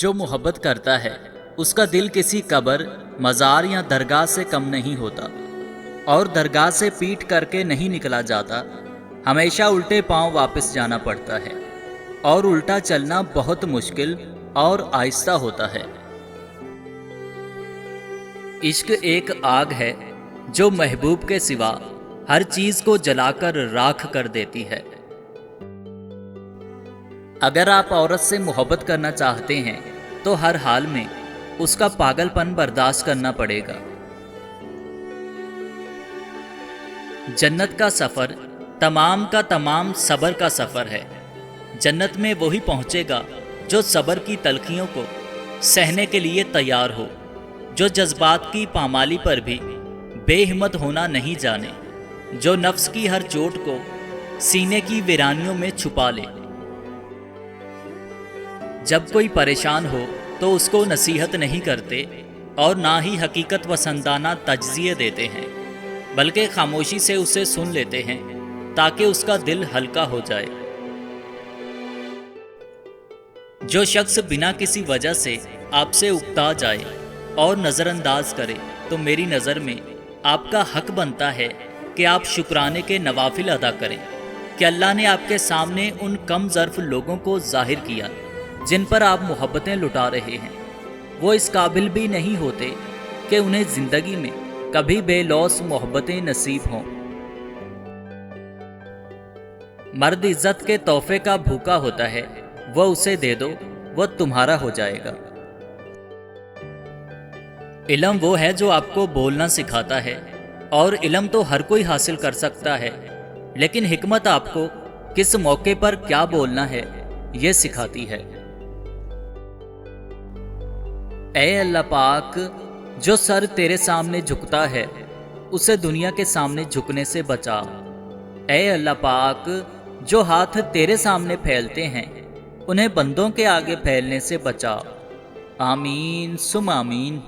جو मोहब्बत करता है उसका दिल किसी कब्र, मज़ार या दरगाह से कम नहीं होता, और दरगाह से पीट करके नहीं निकला जाता। हमेशा उल्टे पांव वापस जाना पड़ता है, और उल्टा चलना बहुत मुश्किल और आहिस्ता होता है। इश्क एक आग है जो महबूब के सिवा हर चीज को जलाकर राख कर देती है। अगर आप औरत से मोहब्बत करना चाहते हैं तो हर हाल में उसका पागलपन बर्दाश्त करना पड़ेगा। जन्नत का सफर तमाम का तमाम सब्र का सफर है। जन्नत में वही पहुंचेगा जो सब्र की तलखियों को सहने के लिए तैयार हो, जो जज्बात की पामाली पर भी बेहिम्मत होना नहीं जाने, जो नफ्स की हर चोट को सीने की वीरानियों में छुपा ले। जब कोई परेशान हो तो उसको नसीहत नहीं करते और ना ही हकीकत वसंदाना तज्जिए देते हैं, बल्कि खामोशी से उसे सुन लेते हैं ताकि उसका दिल हल्का हो जाए। जो शख्स बिना किसी वजह से आपसे उकता जाए और नज़रअंदाज करे तो मेरी नज़र में आपका हक बनता है कि आप शुक्राने के नवाफिल अदा करें कि अल्लाह ने आपके सामने उन कम ज़र्फ लोगों को ज़ाहिर किया जिन पर आप मोहब्बतें लुटा रहे हैं। वो इस काबिल भी नहीं होते कि उन्हें ज़िंदगी में कभी बेलौस मोहब्बतें नसीब हों। मर्द इज्जत के तोहफे का भूखा होता है, वह उसे दे दो, वह तुम्हारा हो जाएगा। इल्म वो है जो आपको बोलना सिखाता है, और इल्म तो हर कोई हासिल कर सकता है, लेकिन हिकमत आपको किस मौके पर क्या बोलना है ये सिखाती है। ऐ अल्लाह पाक, जो सर तेरे सामने झुकता है उसे दुनिया के सामने झुकने से बचा। ऐ अल्लाह पाक, जो हाथ तेरे सामने फैलते हैं उन्हें बंदों के आगे फैलने से बचा। आमीन सुम आमीन।